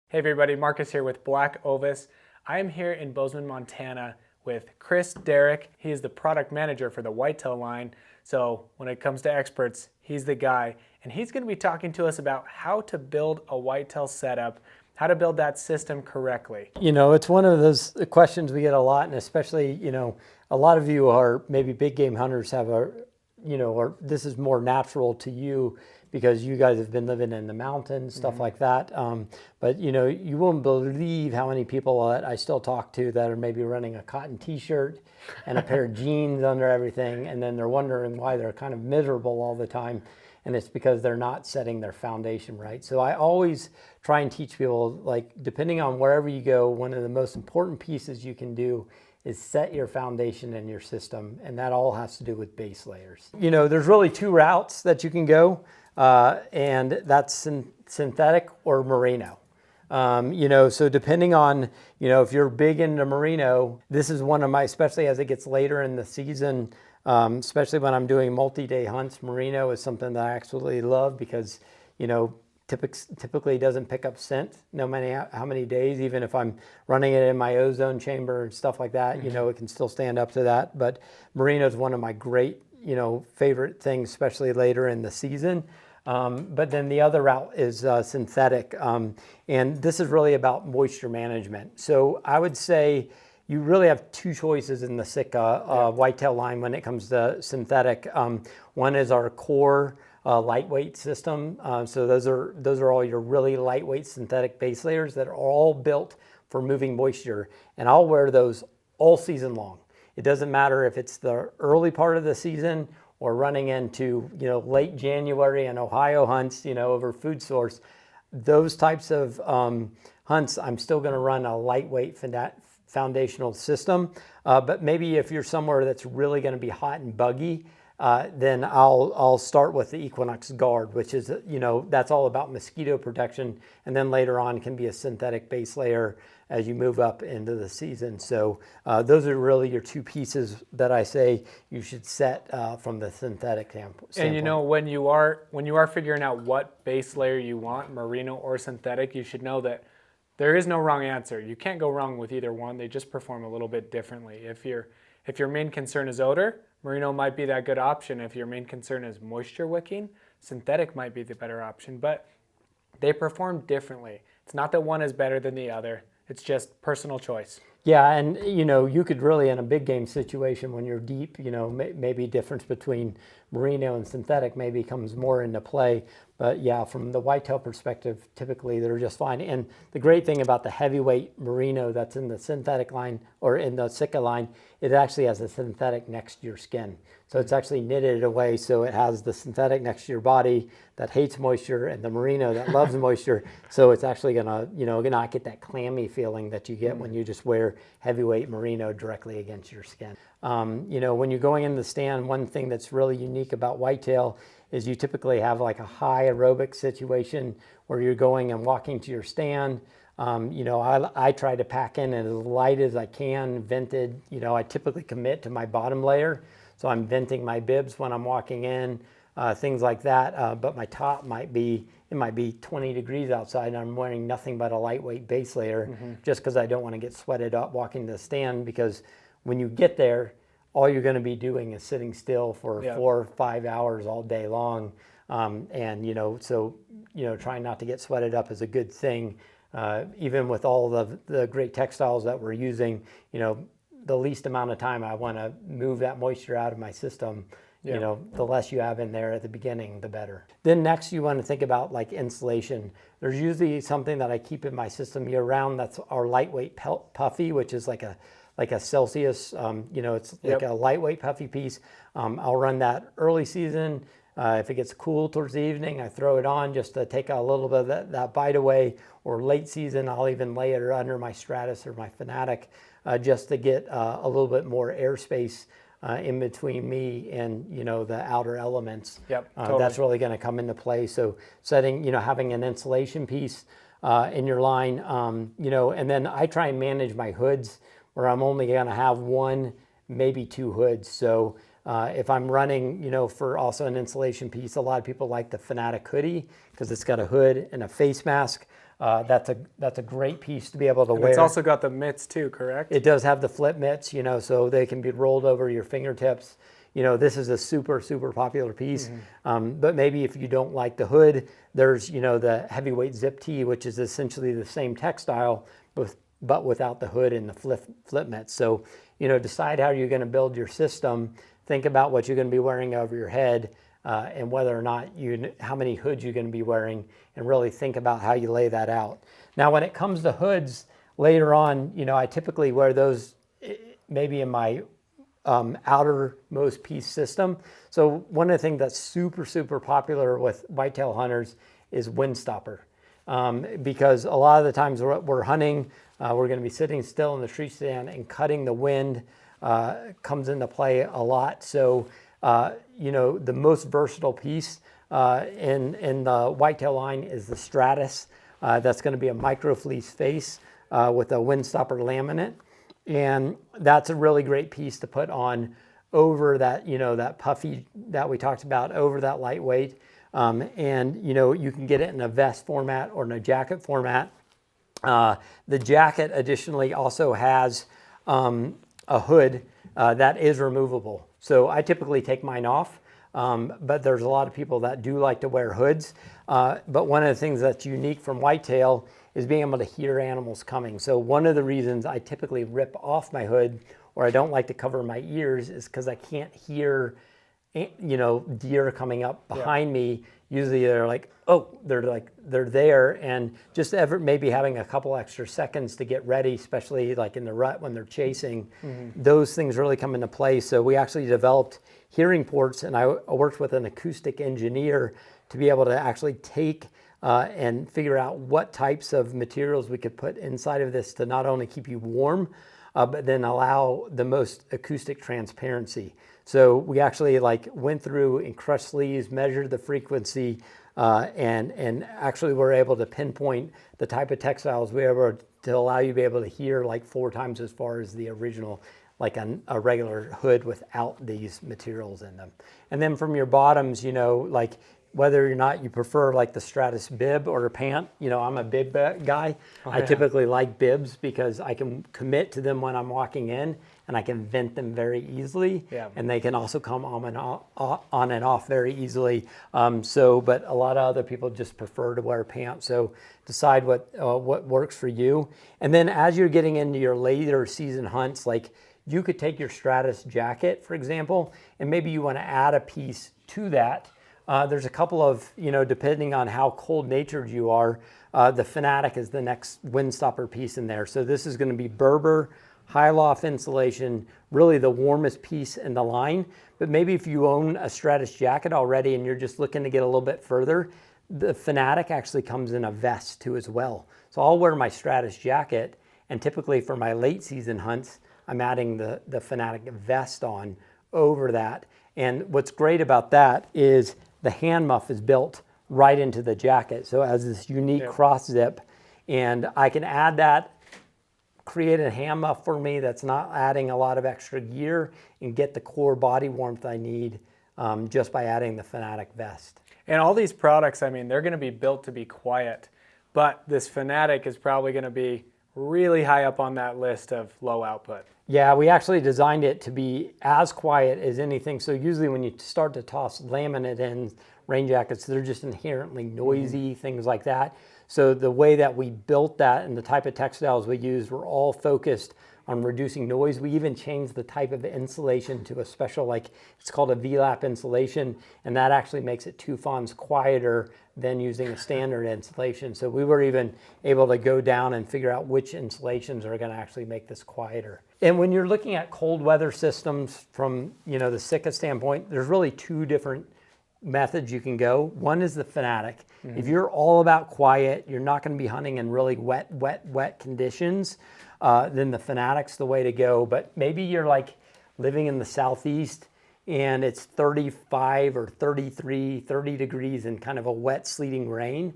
Hey everybody, Marcus here with BlackOvis. I am here in Bozeman, Montana with Chris Derrick. He is the product manager for the Whitetail line. So when it comes to experts, he's the guy. And he's going to be talking to us about how to build a Whitetail setup, how to build that system correctly. You know, it's one of those questions we get a lot, and especially, a lot of you are maybe big game hunters or this is more natural to you because you guys have been living in the mountains, stuff like that. But you won't believe how many people that I still talk to that are maybe running a cotton t-shirt and a pair of jeans under everything, and then they're wondering why they're kind of miserable all the time. And it's because they're not setting their foundation right. So I always try and teach people, like, depending on wherever you go, one of the most important pieces you can do is set your foundation in your system. And that all has to do with base layers. There's really two routes that you can go, and that's synthetic or merino. So depending on, if you're big into merino, this is one of my, especially as it gets later in the season, especially when I'm doing multi-day hunts, merino is something that I absolutely love because, typically doesn't pick up scent no matter how many days, even if I'm running it in my ozone chamber and stuff like that, it can still stand up to that. But merino is one of my great, favorite things, especially later in the season. But then the other route is synthetic. And this is really about moisture management. So I would say you really have two choices in the Sitka Whitetail line when it comes to synthetic. One is our core lightweight system. So those are all your really lightweight synthetic base layers that are all built for moving moisture. And I'll wear those all season long. It doesn't matter if it's the early part of the season or running into late January and Ohio hunts, over food source. Those types of hunts, I'm still going to run a lightweight foundational system. But maybe if you're somewhere that's really going to be hot and buggy, then I'll start with the Equinox Guard, which is, that's all about mosquito protection. And then later on can be a synthetic base layer as you move up into the season. So those are really your two pieces that I say you should set from the synthetic standpoint. And when you are figuring out what base layer you want, merino or synthetic, you should know that there is no wrong answer. You can't go wrong with either one. They just perform a little bit differently. If your main concern is odor, merino might be that good option. If your main concern is moisture wicking, synthetic might be the better option, but they perform differently. It's not that one is better than the other. It's just personal choice. Yeah, and you could really, in a big game situation when you're deep, maybe difference between merino and synthetic maybe comes more into play. But yeah, from the whitetail perspective, typically they're just fine. And the great thing about the heavyweight merino that's in the synthetic line or in the Sitka line, it actually has a synthetic next to your skin. So it's actually knitted away, so it has the synthetic next to your body that hates moisture and the merino that loves moisture. So it's actually gonna, not get that clammy feeling that you get when you just wear heavyweight merino directly against your skin. When you're going in the stand, one thing that's really unique about whitetail is you typically have like a high aerobic situation where you're going and walking to your stand. I try to pack in as light as I can, vented. I typically commit to my bottom layer. So I'm venting my bibs when I'm walking in, things like that. But my top might be 20 degrees outside and I'm wearing nothing but a lightweight base layer just because I don't want to get sweated up walking to the stand, because when you get there, all you're going to be doing is sitting still for 4 or 5 hours all day long. Trying not to get sweated up is a good thing. Even with all the great textiles that we're using, the least amount of time I want to move that moisture out of my system, the less you have in there at the beginning, the better. Then next you want to think about like insulation. There's usually something that I keep in my system year round. That's our lightweight puffy, which is like a Celsius, it's like a lightweight puffy piece. I'll run that early season. If it gets cool towards the evening, I throw it on just to take a little bit of that bite away. Or late season, I'll even lay it under my Stratus or my Fanatic just to get a little bit more airspace in between me and the outer elements. Totally. That's really going to come into play. So setting, having an insulation piece in your line, and then I try and manage my hoods where I'm only going to have one, maybe two hoods. So If I'm running, for also an insulation piece, a lot of people like the Fanatic hoodie because it's got a hood and a face mask. That's a great piece to be able to wear. It's also got the mitts too, correct? It does have the flip mitts, so they can be rolled over your fingertips. This is a super, super popular piece. But maybe if you don't like the hood, there's, the heavyweight zip tee, which is essentially the same textile, but without the hood and the flip mitts. So, decide how you're going to build your system. Think about what you're going to be wearing over your head and whether or not how many hoods you're going to be wearing, and really think about how you lay that out. Now, when it comes to hoods later on, I typically wear those maybe in my outermost piece system. So one of the things that's super, super popular with whitetail hunters is wind stopper. Because a lot of the times we're hunting, we're going to be sitting still in the tree stand, and cutting the wind comes into play a lot. So, the most versatile piece in the whitetail line is the Stratus. That's going to be a micro fleece face with a wind stopper laminate. And that's a really great piece to put on over that, that puffy that we talked about, over that lightweight. And, you can get it in a vest format or in a jacket format. The jacket additionally also has a hood that is removable. So I typically take mine off, but there's a lot of people that do like to wear hoods. But one of the things that's unique from whitetail is being able to hear animals coming. So one of the reasons I typically rip off my hood, or I don't like to cover my ears, is because I can't hear, deer coming up behind me. Usually they're like, they're there, and just maybe having a couple extra seconds to get ready, especially like in the rut when they're chasing, those things really come into play. So we actually developed hearing ports, and I worked with an acoustic engineer to be able to actually take and figure out what types of materials we could put inside of this to not only keep you warm, but then allow the most acoustic transparency. So we actually went through and crushed sleeves, measured the frequency, and actually were able to pinpoint the type of textiles we were able to allow you to be able to hear 4 times as far as the original, like a regular hood without these materials in them. And then from your bottoms, whether or not you prefer the Stratus bib or a pant, I'm a bib guy. I typically like bibs because I can commit to them when I'm walking in, and I can vent them very easily. Yeah. And they can also come on and off very easily. But a lot of other people just prefer to wear pants. So decide what works for you. And then as you're getting into your later season hunts, you could take your Stratus jacket, for example, and maybe you want to add a piece to that. There's a couple of, depending on how cold-natured you are, the Fanatic is the next wind stopper piece in there. So this is going to be Berber, high loft insulation, really the warmest piece in the line. But maybe if you own a Stratus jacket already and you're just looking to get a little bit further, the Fanatic actually comes in a vest too as well. So I'll wear my Stratus jacket, and typically for my late season hunts, I'm adding the Fanatic vest on over that. And what's great about that is the hand muff is built right into the jacket. So it has this unique cross zip, and I can add that, create a hand muff for me that's not adding a lot of extra gear, and get the core body warmth I need just by adding the Fanatic vest. And all these products, they're going to be built to be quiet, but this Fanatic is probably going to be really high up on that list of low output. Yeah, we actually designed it to be as quiet as anything. So usually when you start to toss laminate in rain jackets, they're just inherently noisy, things like that. So the way that we built that and the type of textiles we use were all focused on reducing noise. We even changed the type of insulation to a special, it's called a V-lap insulation, and that actually makes it 2 fons quieter than using a standard insulation. So we were even able to go down and figure out which insulations are going to actually make this quieter. And when you're looking at cold weather systems from the Sitka standpoint, there's really 2 different methods you can go. One is the Fanatic. If you're all about quiet, you're not going to be hunting in really wet conditions, then the Fanatic's the way to go. But maybe you're living in the southeast and it's 35 or 33, 30 degrees and kind of a wet, sleeting rain.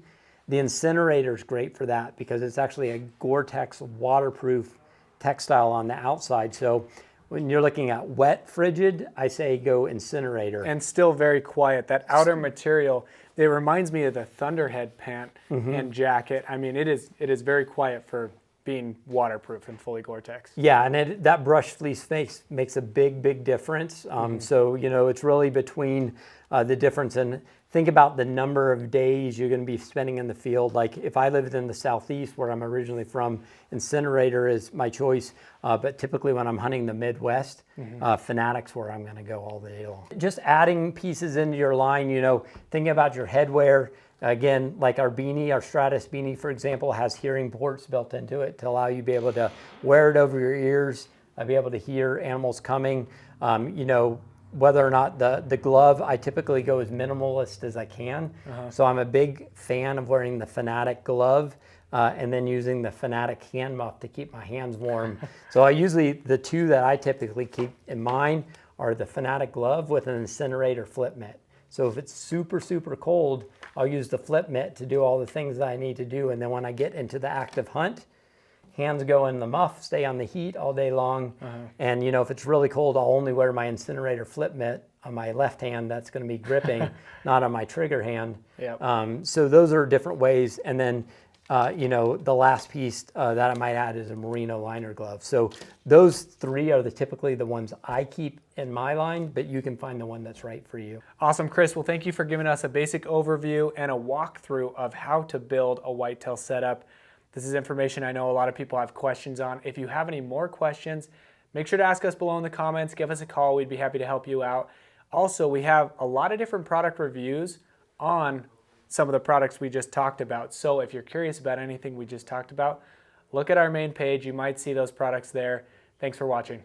The incinerator is great for that because it's actually a Gore-Tex waterproof textile on the outside. So When you're looking at wet frigid, I say go incinerator. And still very quiet. That outer material, it reminds me of the Thunderhead pant and jacket. I mean, it is very quiet for being waterproof and fully Gore-Tex. Yeah, and that brush fleece makes a big difference. So, you know, it's really between the difference. And think about the number of days you're going to be spending in the field. Like if I lived in the Southeast, where I'm originally from, incinerator is my choice. But typically when I'm hunting the Midwest, Fanatic's where I'm going to go all day long. Just adding pieces into your line, you know, thinking about your headwear. Again, like our beanie, our Stratus beanie, for example, has hearing ports built into it to allow you to be able to wear it over your ears, be able to hear animals coming. You know, whether or not the glove, I typically go as minimalist as I can. So I'm a big fan of wearing the Fanatic glove and then using the Fanatic hand muff to keep my hands warm. So the two that I typically keep in mind are the Fanatic glove with an incinerator flip mitt. So if it's super cold, I'll use the flip mitt to do all the things that I need to do. And then when I get into the active hunt, hands go in the muff, stay on the heat all day long. And you know, if it's really cold, I'll only wear my incinerator flip mitt on my left hand. That's going to be gripping, not on my trigger hand. Yep. So those are different ways. And then, you know, the last piece that I might add is a merino liner glove. So those three are typically the ones I keep in my line, but you can find the one that's right for you. Awesome, Chris. Well, thank you for giving us a basic overview and a walkthrough of how to build a whitetail setup. This is information I know a lot of people have questions on. If you have any more questions, make sure to ask us below in the comments. Give us a call. We'd be happy to help you out. Also, we have a lot of different product reviews on some of the products we just talked about. So if you're curious about anything we just talked about, look at our main page. You might see those products there. Thanks for watching.